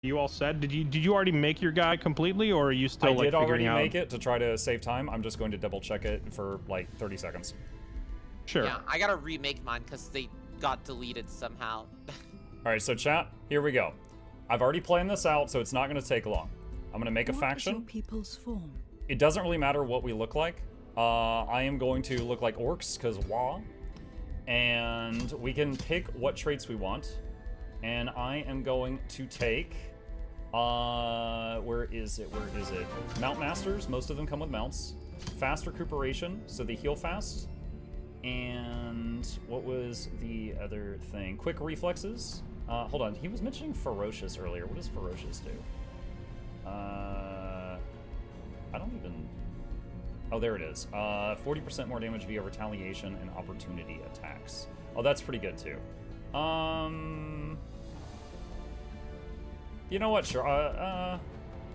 You all set? Did you already make your guy completely, or are you still like I did figuring already out? make it to try to save time. I'm just going to double check it for like 30 seconds. Sure. Yeah, I gotta remake mine because they got deleted somehow. All right, so chat, here we go. I've already planned this out, so it's not going to take long. I'm going to make a faction. What is your people's form? It doesn't really matter what we look like. I am going to look like orcs, because wah. And we can pick what traits we want. And I am going to take... where is it? Mount Masters, most of them come with mounts. Fast recuperation, so they heal fast. And what was the other thing? Quick reflexes. Hold on, he was mentioning ferocious earlier. What does ferocious do? I don't even... Oh, there it is. 40% more damage via retaliation and opportunity attacks. Oh, that's pretty good too. You know what? Sure.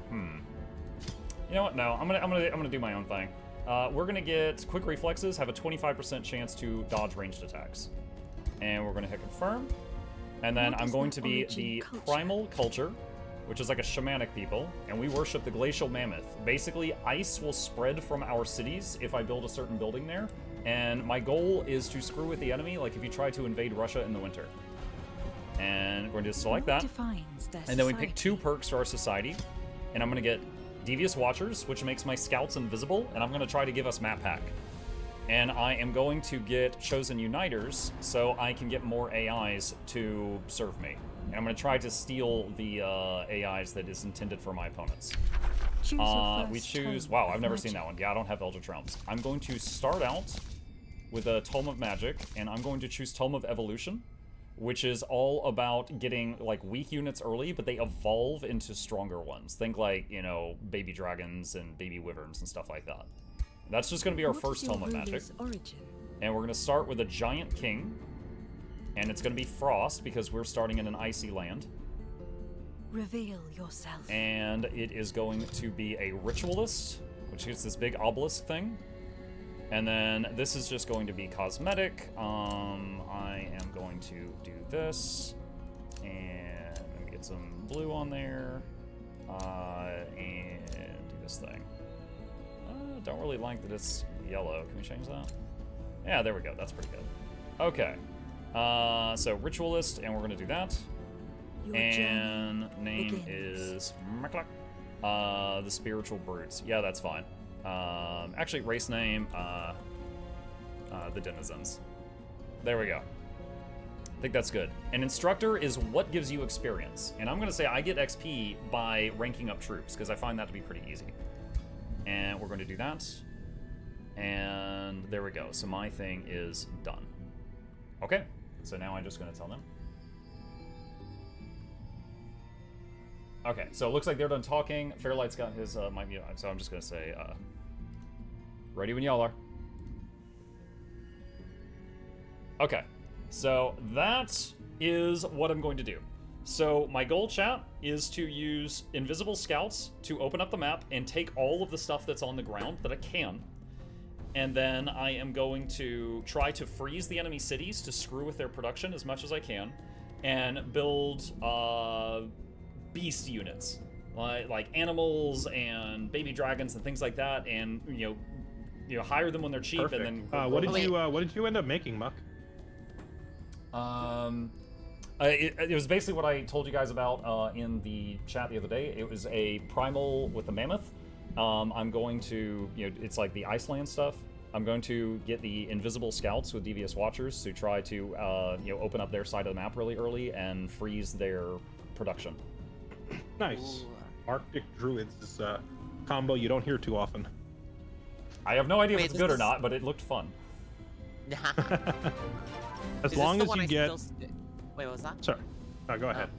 You know what? No, I'm gonna do my own thing. We're gonna get quick reflexes, have a 25% chance to dodge ranged attacks, and we're gonna hit confirm. And then I'm going to be the primal culture, which is like a shamanic people, and we worship the glacial mammoth. Basically, ice will spread from our cities if I build a certain building there, and my goal is to screw with the enemy, like if you try to invade Russia in the winter. And we're going to select that, and then we pick 2 perks for our society, and I'm going to get Devious Watchers, which makes my scouts invisible, and I'm going to try to give us map hack. And I am going to get Chosen Uniters, so I can get more AIs to serve me. And I'm going to try to steal the AIs that is intended for my opponents. We choose... Wow, I've never seen that one. Yeah, I don't have Eldritch Realms. I'm going to start out with a Tome of Magic, and I'm going to choose Tome of Evolution, which is all about getting, like, weak units early, but they evolve into stronger ones. Think like, you know, baby dragons and baby wyverns and stuff like that. That's just going to be our first Tome of Magic. And we're going to start with a Giant King. And it's going to be Frost, because we're starting in an icy land. Reveal yourself. And it is going to be a Ritualist, which is this big obelisk thing. And then this is just going to be cosmetic. I am going to do this. And let me get some blue on there. And do this thing. Don't really like that it's yellow. Can we change that? Yeah, there we go. That's pretty good. Okay. So Ritualist, and we're going to do that. And name is Mukluk. The Spiritual Brutes. Yeah, that's fine. Actually, race name, the Denizens. There we go. I think that's good. An Instructor is what gives you experience. And I'm going to say I get XP by ranking up troops, because I find that to be pretty easy. And we're going to do that. And there we go. So my thing is done. Okay. So now I'm just going to tell them. Okay. So it looks like they're done talking. Fairlight's got his mic mute on. So I'm just going to say, ready when y'all are. Okay. So that is what I'm going to do. So my goal, chat, is to use invisible scouts to open up the map and take all of the stuff that's on the ground that I can. And then I am going to try to freeze the enemy cities to screw with their production as much as I can, and build beast units, like animals and baby dragons and things like that, and you know hire them when they're cheap. Perfect. And then what did you end up making, Muck? It was basically what I told you guys about in the chat the other day. It was a primal with the mammoth. I'm going to, it's like the Iceland stuff. I'm going to get the invisible scouts with Devious Watchers to try to, open up their side of the map really early and freeze their production. Nice. Ooh. Arctic Druids is a combo you don't hear too often. I have no idea if it's good or not, but it looked fun. As long as you get... Wait, what was that? Sorry. No, go ahead.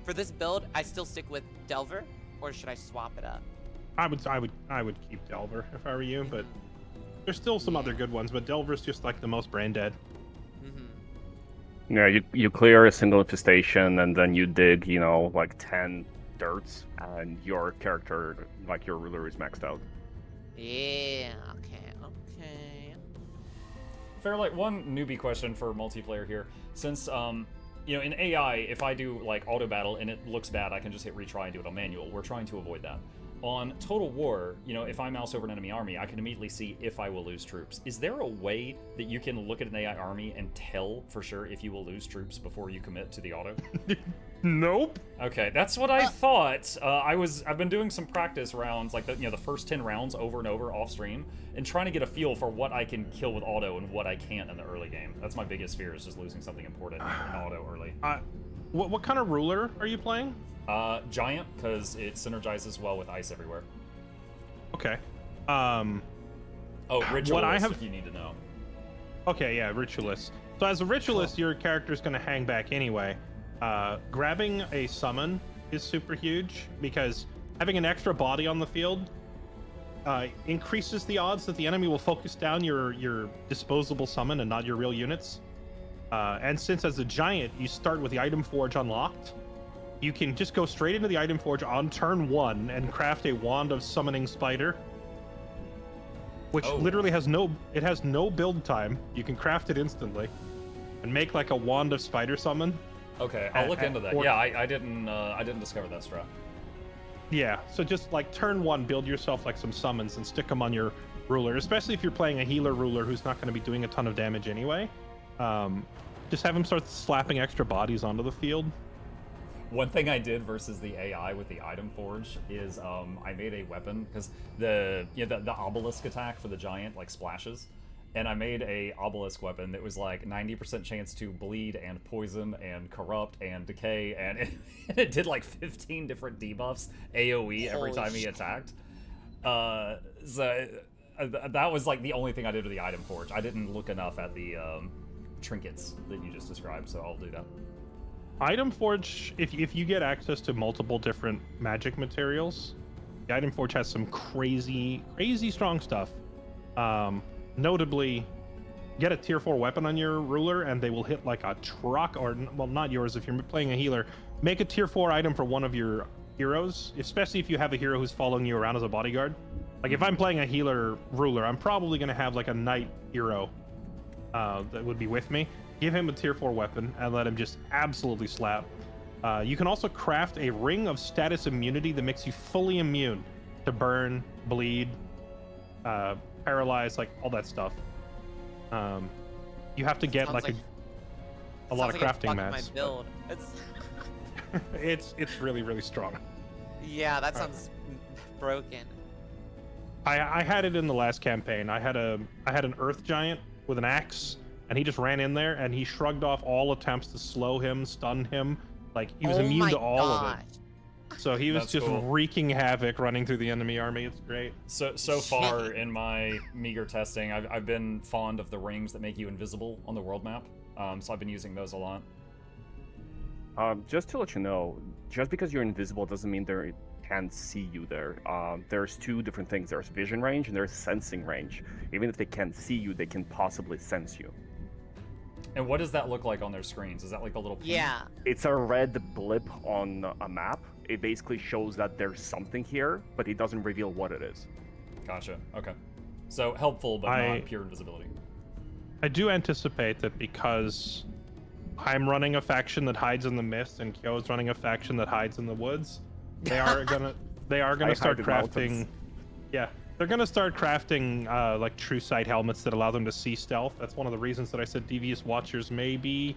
For this build, I still stick with Delver, or should I swap it up? I would keep Delver if I were you, but there's still some other good ones, but Delver's just like the most brain dead. Mm-hmm. Yeah, you clear a single infestation and then you dig, like 10 dirts, and your character, like your ruler, is maxed out. Yeah. Okay. Fairlight, one newbie question for multiplayer here. Since you know, in AI, if I do like auto battle and it looks bad, I can just hit retry and do it on manual. We're trying to avoid that. On Total War, you know, if I mouse over an enemy army, I can immediately see if I will lose troops. Is there a way that you can look at an AI army and tell for sure if you will lose troops before you commit to the auto? Nope. Okay, that's what I thought. I've been doing some practice rounds, like the first 10 rounds over and over off stream, and trying to get a feel for what I can kill with auto and what I can't in the early game. That's my biggest fear, is just losing something important in auto early. What kind of ruler are you playing? Giant, because it synergizes well with ice everywhere. Okay. Oh, ritualist, what I have... if you need to know. Okay, yeah, ritualist. So as a ritualist, your character's going to hang back anyway. Grabbing a summon is super huge, because having an extra body on the field increases the odds that the enemy will focus down your disposable summon and not your real units. And since as a giant, you start with the item forge unlocked, you can just go straight into the item forge on turn 1 and craft a wand of summoning spider, which literally has no build time. You can craft it instantly and make like a wand of spider summon. Okay, I'll look into that. Yeah, I didn't discover that strat. Yeah, so just like turn 1, build yourself like some summons and stick them on your ruler, especially if you're playing a healer ruler who's not going to be doing a ton of damage anyway. Just have him start slapping extra bodies onto the field. One thing I did versus the AI with the item forge is I made a weapon, because the obelisk attack for the giant like splashes, and I made a obelisk weapon that was like 90% chance to bleed and poison and corrupt and decay, and it did like 15 different debuffs AoE every time he attacked. So that was like the only thing I did with the item forge. I didn't look enough at the trinkets that you just described, so I'll do that. Item forge, if you get access to multiple different magic materials, the item forge has some crazy strong stuff. Notably, get a tier 4 weapon on your ruler and they will hit like a truck, or well, not yours if you're playing a healer. Make a tier 4 item for one of your heroes, especially if you have a hero who's following you around as a bodyguard. Like if I'm playing a healer ruler, I'm probably going to have like a knight hero that would be with me. Give him a tier 4 weapon and let him just absolutely slap. You can also craft a ring of status immunity that makes you fully immune to burn, bleed, paralyze, like all that stuff. You have to get like a lot of crafting mats. My build. It's really strong. Yeah, that sounds broken. I had it in the last campaign. I had an earth giant with an axe, and he just ran in there and he shrugged off all attempts to slow him, stun him. Like he was immune to all of it. So he was just wreaking havoc running through the enemy army. It's great. So far in my meager testing, I've been fond of the rings that make you invisible on the world map. So I've been using those a lot. Just to let you know, just because you're invisible doesn't mean they can't see you there. There's two different things. There's vision range and there's sensing range. Even if they can't see you, they can possibly sense you. And what does that look like on their screens? Is that like a little pin? Yeah. It's a red blip on a map. It basically shows that there's something here, but it doesn't reveal what it is. Gotcha. Okay. So helpful, but not pure invisibility. I do anticipate that because I'm running a faction that hides in the mist and Kyo's running a faction that hides in the woods, they are gonna start crafting. Yeah, they're gonna start crafting like true sight helmets that allow them to see stealth. That's one of the reasons that I said Devious Watchers may be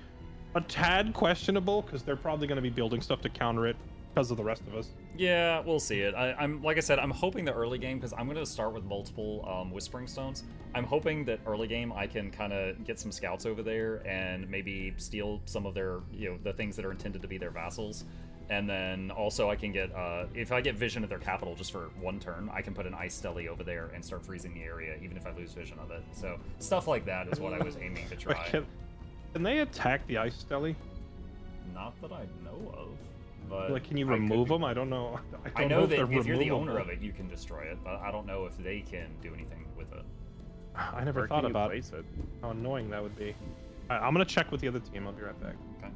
a tad questionable, because they're probably gonna be building stuff to counter it because of the rest of us. Yeah, we'll see it. I'm like I said, I'm hoping the early game, because I'm going to start with multiple Whispering Stones. I'm hoping that early game I can kind of get some scouts over there and maybe steal some of their, the things that are intended to be their vassals. And then also I can get, if I get vision of their capital just for one turn, I can put an ice stele over there and start freezing the area, even if I lose vision of it. So stuff like that is what I was aiming to try. Can they attack the ice stele? Not that I know of. But like, can you remove them? I don't know. I know that if you're the owner of it, you can destroy it, but I don't know if they can do anything with it. I never thought about it. How annoying that would be. I'm gonna check with the other team. I'll be right back. Okay.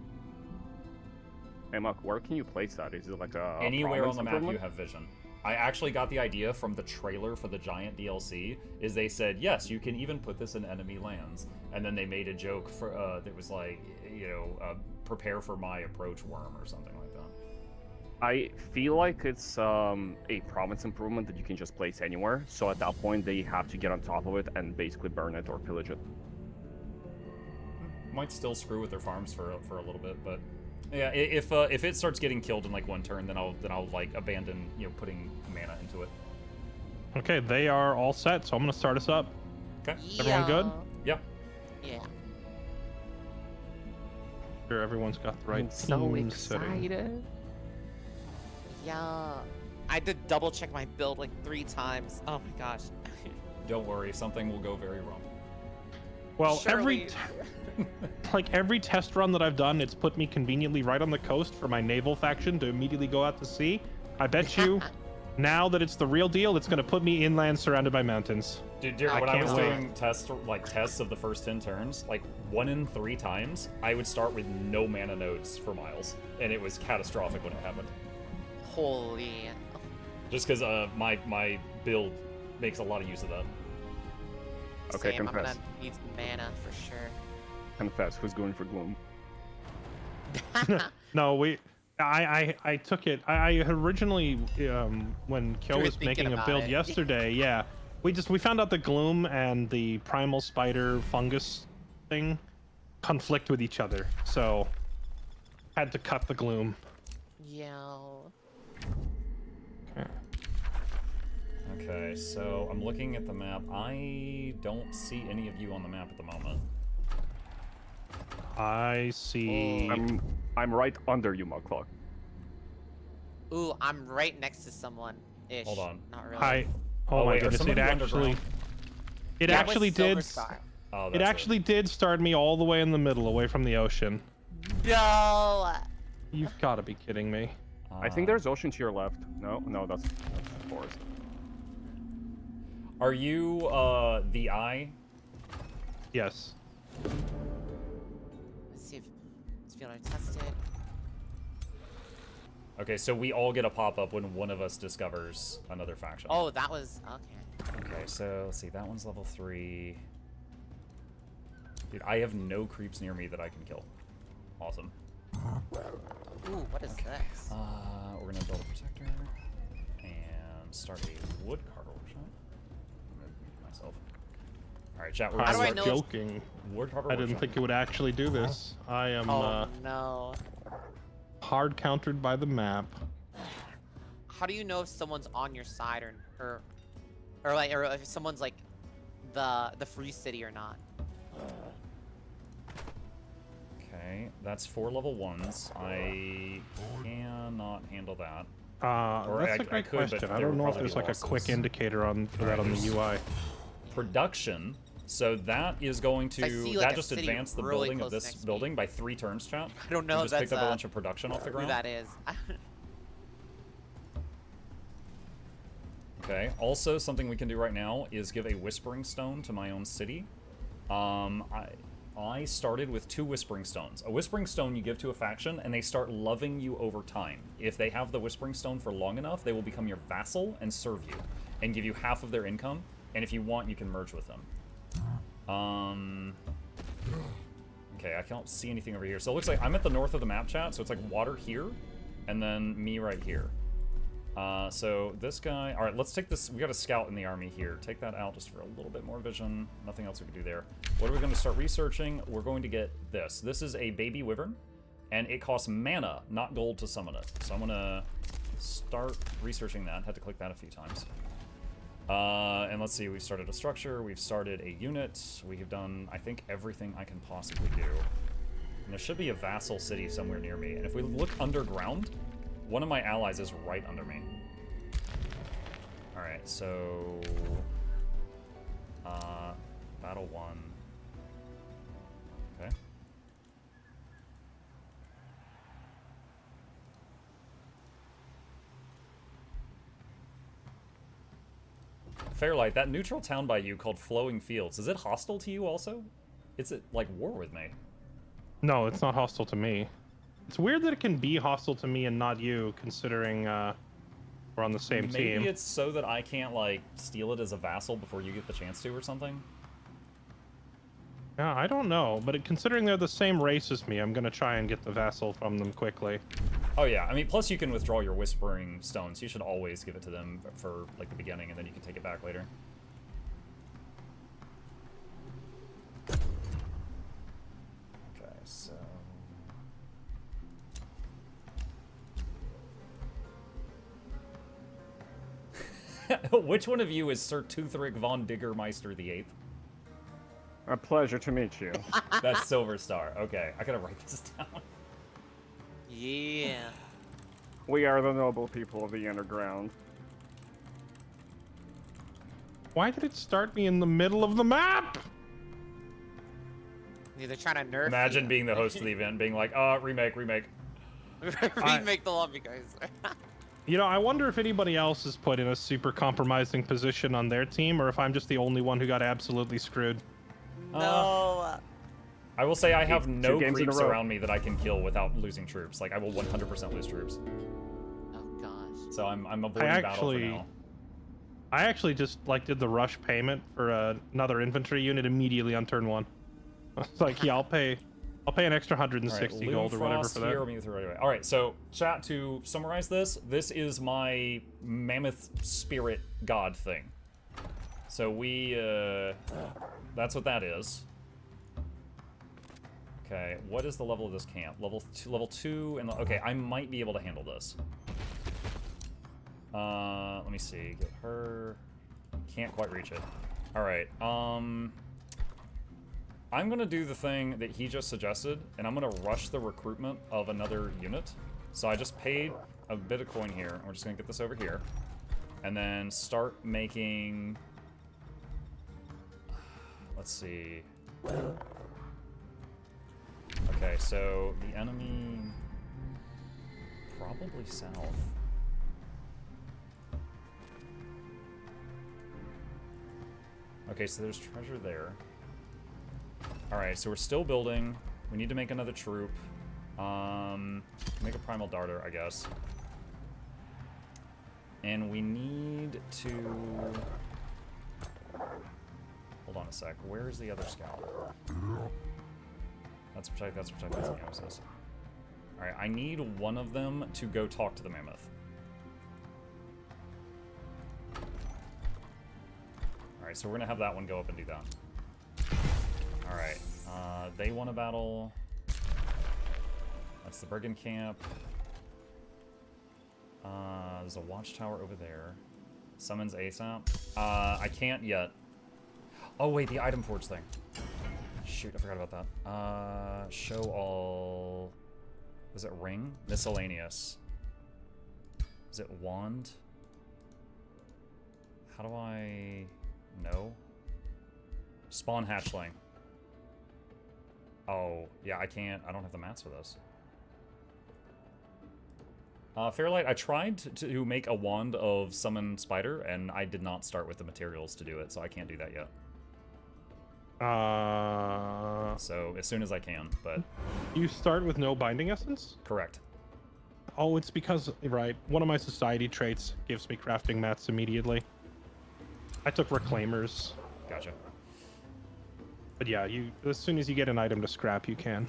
Hey, Mark, where can you place that? Is it like a anywhere on the map you have vision? I actually got the idea from the trailer for the Giant DLC. Is they said yes, you can even put this in enemy lands, and then they made a joke for that was like, prepare for my approach worm or something like that. I feel like it's a province improvement that you can just place anywhere. So at that point, they have to get on top of it and basically burn it or pillage it. Might still screw with their farms for a little bit, but yeah, if it starts getting killed in like one turn, then I'll like abandon putting mana into it. Okay, they are all set, so I'm gonna start us up. Okay. Everyone good? Yeah. Yeah. Sure, everyone's got the right I'm so team setting. excited. Yeah. I had to double check my build like 3 times. Oh my gosh. Don't worry, something will go very wrong. Well, Surely. every test run that I've done, it's put me conveniently right on the coast for my naval faction to immediately go out to sea. I bet you, now that it's the real deal, it's gonna put me inland surrounded by mountains. Dude, I when I was can't wait. doing tests of the first 10 turns, like 1 in 3 times, I would start with no mana nodes for miles, and it was catastrophic when it happened. Holy. Just because my build makes a lot of use of that. Okay, Same, I'm confess. gonna need some mana for sure. Confess, who's going for gloom? No, I took it. I had originally, when Kyo You were was thinking making a about build it. yesterday, yeah, we found out the gloom and the primal spider fungus thing conflict with each other, so had to cut the gloom. Yeah. Okay. Okay, so I'm looking at the map. I don't see any of you on the map at the moment. I see. I'm right under you, Mukluk. Ooh, I'm right next to someone. Ish. Hold on. Not really. Oh my wait, are goodness! some It of you actually, underground? it Yeah, actually with Silver did. Star. Oh, It that's actually did start me all the way in the middle, away from the ocean. No. You've got to be kidding me. I think there's ocean to your left. No, that's forest. Are you the eye? Yes. Let's see if you want to test it. Okay, so we all get a pop-up when one of us discovers another faction. Oh, that was okay. Okay, so let's see. That one's level 3. Dude, I have no creeps near me that I can kill. Awesome. Ooh, what is this? We're gonna build a protector and start a woodcarver workshop. I'm gonna mute myself. All right, chat. We're I gonna do I was know start if- joking. woodcarver I didn't workshop. think it would actually do this. I am Oh no. hard countered by the map. How do you know if someone's on your side or if someone's like the free city or not? Okay, that's 4 level 1s. I cannot handle that. Or That's I a great could, but question. I there don't would know if probably there's be like a quick losses. indicator for that on the UI. Production. So that is going to I see, like, that a just city advanced the really building of close this next to me. building by 3 turns, chat. I don't know We if just that's picked up a bunch of production off the who ground. that is. Okay. Also, something we can do right now is give a Whispering Stone to my own city. I started with 2 Whispering Stones. A Whispering Stone you give to a faction, and they start loving you over time. If they have the Whispering Stone for long enough, they will become your vassal and serve you, and give you half of their income. And if you want, you can merge with them. Okay, I can't see anything over here. So it looks like I'm at the north of the map, chat. So it's like water here, and then me right here. So this guy... Alright, let's take this... We got a scout in the army here. Take that out just for a little bit more vision. Nothing else we can do there. What are we going to start researching? We're going to get this. This is a baby wyvern, and it costs mana, not gold, to summon it. So I'm going to start researching that. Had to click that a few times. And let's see, we've started a structure, we've started a unit, we have done, I think, everything I can possibly do. And there should be a vassal city somewhere near me, and if we look underground, one of my allies is right under me. Alright, so... Battle 1. Okay. Fairlight, that neutral town by you called Flowing Fields, is it hostile to you also? It's at, like, war with me. No, it's not hostile to me. It's weird that it can be hostile to me and not you, considering we're on the same team. Maybe it's so that I can't, like, steal it as a vassal before you get the chance to or something? Yeah, I don't know, but considering they're the same race as me, I'm gonna try and get the vassal from them quickly. Oh yeah, I mean, plus you can withdraw your Whispering Stones. You should always give it to them for like the beginning, and then you can take it back later. Okay, so... Which one of you is Sir Toothric von Diggermeister the Eighth? A pleasure to meet you. That's Silver Star. Okay, I gotta write this down. Yeah. We are the noble people of the underground. Why did it start me in the middle of the map? They're trying to nerf Imagine you. being the host of the event, being like, remake. Remake the lobby, guys. You know, I wonder if anybody else is put in a super compromising position on their team, or if I'm just the only one who got absolutely screwed. No. I will say I have Two no games in a creeps row. around me that I can kill without losing troops. Like, I will 100% lose troops. Oh gosh. So I'm avoiding battle for now. I actually just like did the rush payment for another infantry unit immediately on turn 1. I was like, yeah, I'll pay an extra 160 gold or whatever for that. Here, right away. All right, so chat, to summarize this is my mammoth spirit god thing. So we, that's what that is. Okay, what is the level of this camp? Level 2, and okay, I might be able to handle this. Let me see. Get her. Can't quite reach it. All right. I'm gonna do the thing that he just suggested, and I'm gonna rush the recruitment of another unit. So I just paid a bit of coin here. We're just gonna get this over here, and then start making. Let's see. Okay, so the enemy probably south. Okay, so there's treasure there. Alright, so we're still building. We need to make another troop. Make a primal darter, I guess. And we need to... Hold on a sec. Where is the other scout? That's protect, that's nemesis. Alright, I need one of them to go talk to the mammoth. Alright, so we're gonna have that one go up and do that. Alright, they won a battle. That's the brigand camp. There's a watchtower over there. Summons ASAP. I can't yet. Oh wait, the item forge thing. Shoot, I forgot about that. Show all... Was it ring? Miscellaneous. Is it wand? How do I... know? Spawn hatchling. Oh, yeah, I can't. I don't have the mats for this. Fairlight, I tried to make a wand of summon spider, and I did not start with the materials to do it, so I can't do that yet. So, as soon as I can, but... You start with no binding essence? Correct. Oh, it's because, right, one of my society traits gives me crafting mats immediately. I took reclaimers. Gotcha. But yeah, as soon as you get an item to scrap, you can.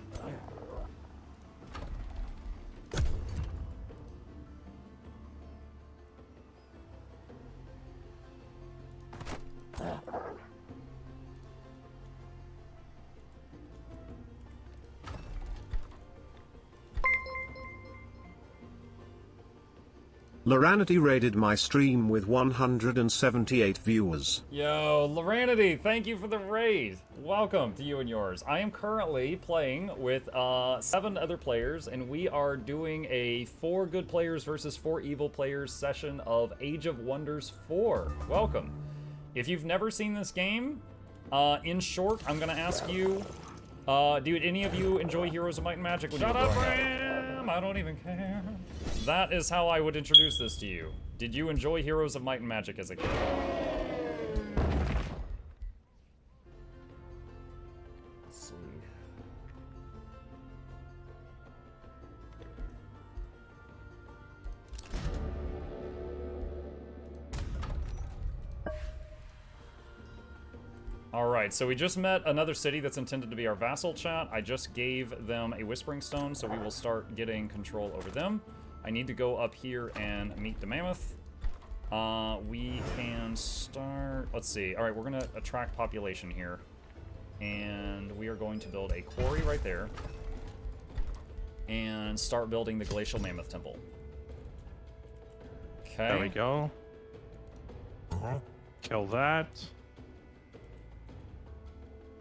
Loranity raided my stream with 178 viewers. Yo, Loranity, thank you for the raid. Welcome to you and yours. I am currently playing with 7 other players, and we are doing a 4 good players versus 4 evil players session of Age of Wonders 4. Welcome. If you've never seen this game, in short, I'm gonna ask you, do any of you enjoy Heroes of Might and Magic when you were growing up? Shut up, Ram! I don't even care. That is how I would introduce this to you. Did you enjoy Heroes of Might and Magic as a kid? Let's see. Alright, so we just met another city that's intended to be our vassal, chat. I just gave them a Whispering Stone, so we will start getting control over them. I need to go up here and meet the mammoth. We can start... Let's see. Alright, we're going to attract population here. And we are going to build a quarry right there. And start building the Glacial Mammoth Temple. Okay. There we go. Kill that.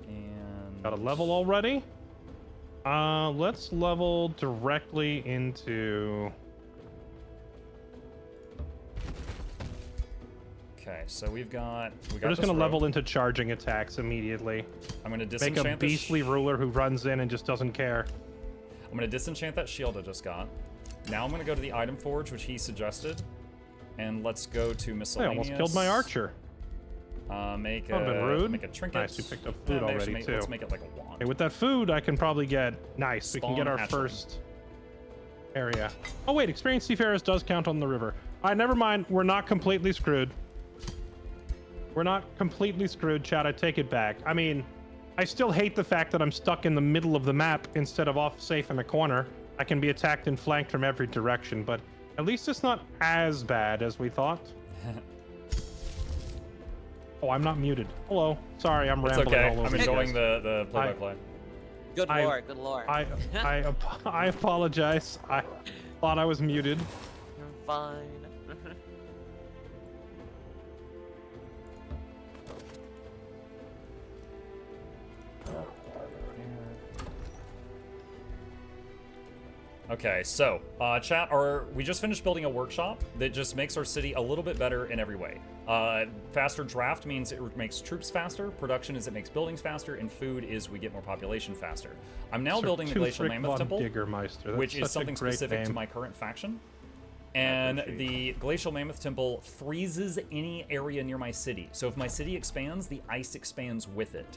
And... Got a level already? Let's level directly into... Okay, so we're just going to level into charging attacks immediately. I'm going to Make disenchant a beastly ruler who runs in and just doesn't care. I'm going to disenchant that shield I just got. Now I'm going to go to the item forge, which he suggested. And let's go to I miscellaneous. almost killed my archer. Make That would've been rude. a trinket. Nice, you picked up food already, too. Let's make it like a wand. Hey, with that food, I can probably get... Nice, we can get Spawn our hatchling. first area. Oh wait, experienced seafarers does count on the river. Alright, never mind. We're not completely screwed. We're not completely screwed, chat. I take it back. I mean, I still hate the fact that I'm stuck in the middle of the map instead of off safe in a corner. I can be attacked and flanked from every direction, but at least it's not as bad as we thought. Oh, I'm not muted. Hello. Sorry, I'm It's rambling okay. all over I'm you enjoying guys. the play-by-play. Good I- lore, good lore. I apologize. I thought I was muted. You're fine. Okay, so, chat, we just finished building a workshop that just makes our city a little bit better in every way. Faster draft means it makes troops faster, production is it makes buildings faster, and food is we get more population faster. I'm now Sir building the Glacial Toothrick Mammoth von Temple, Diggermeister. That's which is such a something great specific to name. my current faction. And the Glacial Mammoth Temple freezes any area near my city. So if my city expands, the ice expands with it.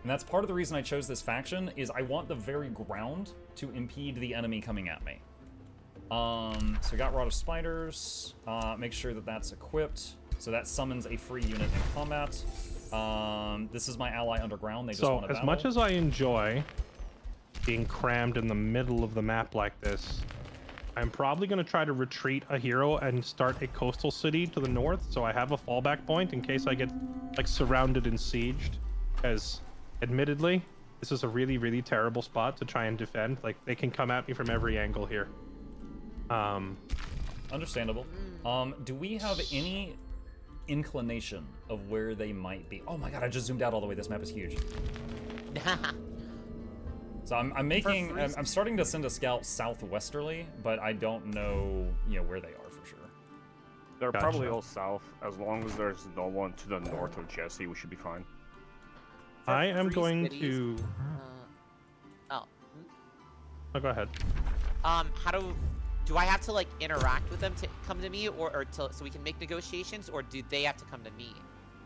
And that's part of the reason I chose this faction, is I want the very ground to impede the enemy coming at me. So we got Rod of Spiders. Make sure that that's equipped. So that summons a free unit in combat. This is my ally underground. They just want to battle. As much as I enjoy being crammed in the middle of the map like this, I'm probably going to try to retreat a hero and start a coastal city to the north, so I have a fallback point in case I get like surrounded and sieged. Because admittedly, this is a really, really terrible spot to try and defend. Like, they can come at me from every angle here. Understandable. Do we have any inclination of where they might be? Oh my god, I just zoomed out all the way. This map is huge. So I'm starting to send a scout southwesterly, but I don't know, where they are for sure. They're Gotcha. probably all south. As long as there's no one to the north of Jesse, we should be fine. For I am free going cities, to... Oh. Oh, go ahead. Do I have to like interact with them to come to me, or so we can make negotiations, or do they have to come to me?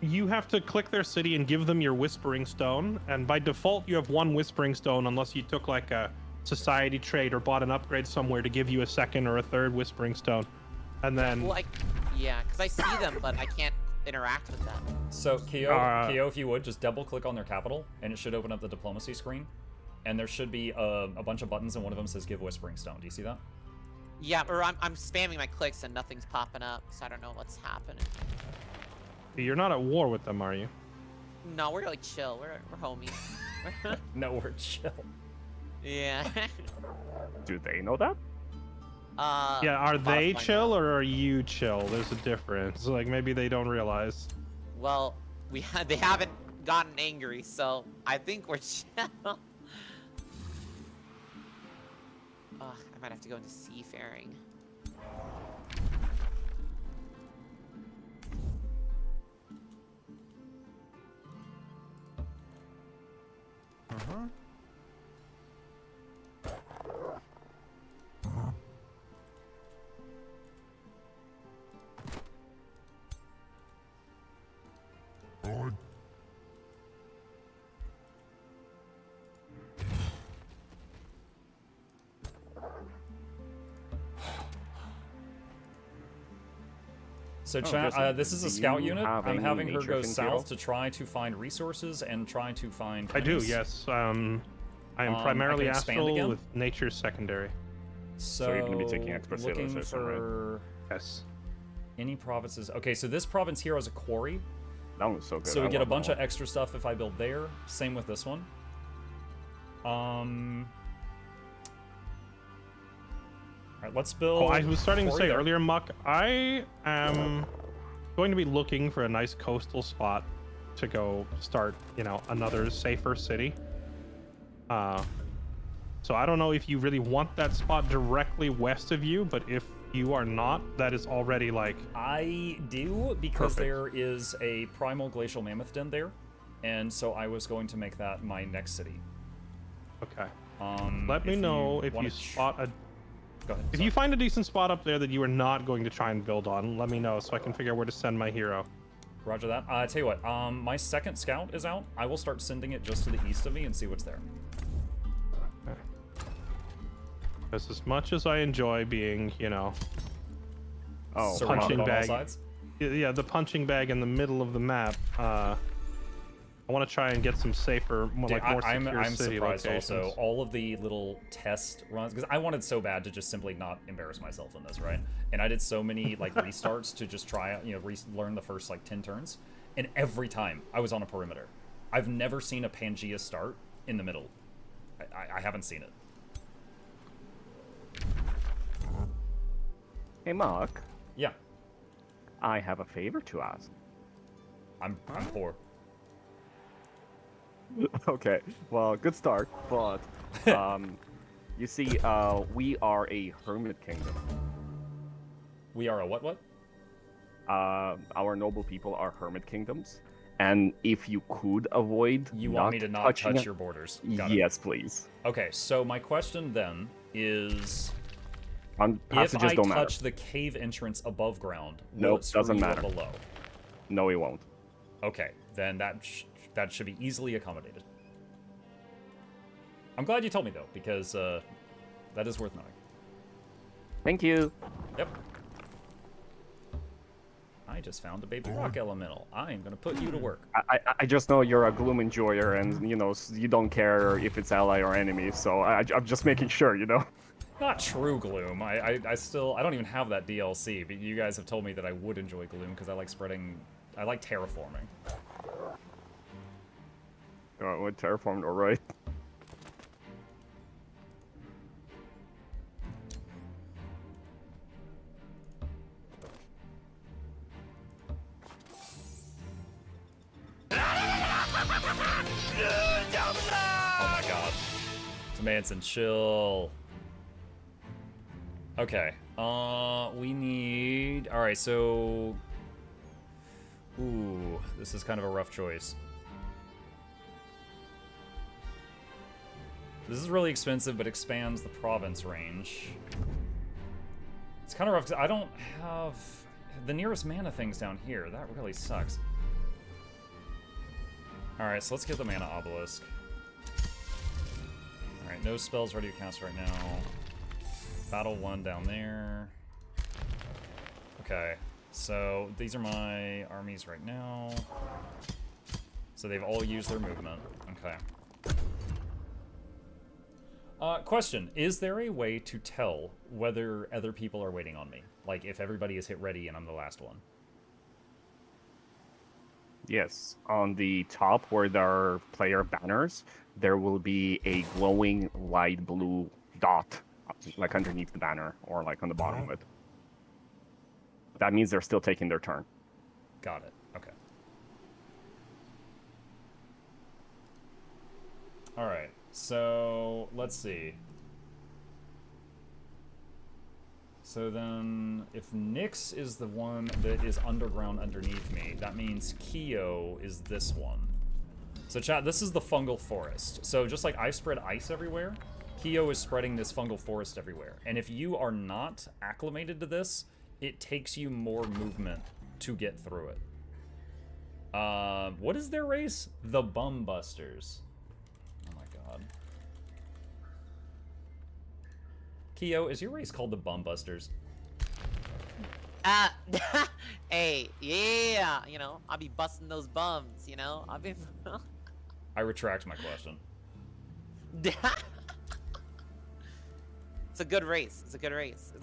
You have to click their city and give them your Whispering Stone, and by default you have one Whispering Stone unless you took like a society trade or bought an upgrade somewhere to give you a second or a third Whispering Stone. And then... Well, because I see them, but I can't interact with them. So, Kyo, if you would, just double-click on their capital, and it should open up the diplomacy screen. And there should be a bunch of buttons, and one of them says Give Whispering Stone. Do you see that? Yeah, or I'm spamming my clicks and nothing's popping up, so I don't know what's happening. You're not at war with them, are you? No, we're like chill. We're homies. No, we're chill. Yeah. Do they know that? Yeah, are they find chill out. or are you chill? There's a difference. Like, maybe they don't realize. Well, they haven't gotten angry, so I think we're chill. Ugh, I might have to go into seafaring. So Oh, chat, Jesse, this is a do scout you unit. have I'm any having her nature go things at south all? to try to find resources and try to find I do, enemies. yes. I am I primarily can expand astral again? with nature secondary. So you're gonna be taking extra looking civilization, right? for Yes. any provinces. Okay, so this province here has a quarry. That was so good. So I we get a love that bunch one. of extra stuff if I build there. Same with this one. Alright, let's build. Oh, I was starting to quarry say there. earlier, Muck, I am going to be looking for a nice coastal spot to go start, you know, another safer city. So I don't know if you really want that spot directly west of you, but if you are not, that is already like... I do, because Perfect. there is a primal glacial mammoth den there, and so I was going to make that my next city. Okay. Let me if know if wanna you spot a... Go ahead. If you find a decent spot up there that you are not going to try and build on, let me know so I can figure out where to send my hero. Roger that. Tell you what, my second scout is out. I will start sending it just to the east of me and see what's there. Because as much as I enjoy being, you know, Oh, Surrounded punching on all bag. sides. Yeah, the punching bag in the middle of the map, I want to try and get some safer, more Dude, more secure I'm city surprised locations. also. All of the little test runs, because I wanted so bad to just simply not embarrass myself in this, right? And I did so many like restarts to just try, you know, learn the first like 10 turns, and every time I was on a perimeter. I've never seen a Pangea start in the middle. I haven't seen it. Hey, Mark. Yeah, I have a favor to ask. I'm poor. Okay, well, good start, but you see, we are a hermit kingdom. We are a what? Our noble people are hermit kingdoms, and if you could avoid, You want me to not touching touch it- your borders? Got it. Yes, please. Okay, so my question then is, if Passages I don't touch matter. the cave entrance above ground, will Nope, it screw doesn't you up matter. below? No, it won't. Okay, then that should be easily accommodated. I'm glad you told me though, because that is worth knowing. Thank you. Yep. I just found a baby rock elemental. I am gonna put you to work. I just know you're a gloom enjoyer, and you know you don't care if it's ally or enemy. So I'm just making sure, you know. Not true Gloom. I don't even have that DLC, but you guys have told me that I would enjoy Gloom because I like terraforming. Oh, with terraformed, all right. Oh my god. Manson, chill. Okay. We need... Alright, so... Ooh, this is kind of a rough choice. This is really expensive, but expands the province range. It's kind of rough, 'cause I don't have... The nearest mana thing's down here. That really sucks. Alright, so let's get the mana obelisk. Alright, no spells ready to cast right now. Battle 1 down there. Okay, so these are my armies right now. So they've all used their movement. Okay. Question, is there a way to tell whether other people are waiting on me? Like, if everybody is hit ready and I'm the last one? Yes, on the top where there are player banners, there will be a glowing light blue dot, like underneath the banner or like on the bottom of it. That means they're still taking their turn. Got it. Okay. Alright, so let's see. So then, if Nyx is the one that is underground underneath me, that means Kyo is this one. So chat, this is the fungal forest. So just like I spread ice everywhere, Kyo is spreading this fungal forest everywhere. And if you are not acclimated to this, it takes you more movement to get through it. What is their race? The Bum Busters. Oh my god. Kyo, is your race called the Bum Busters? Hey, yeah, you know, I'll be busting those bums, you know? I'll be... I retract my question. It's a good race. It's a good race.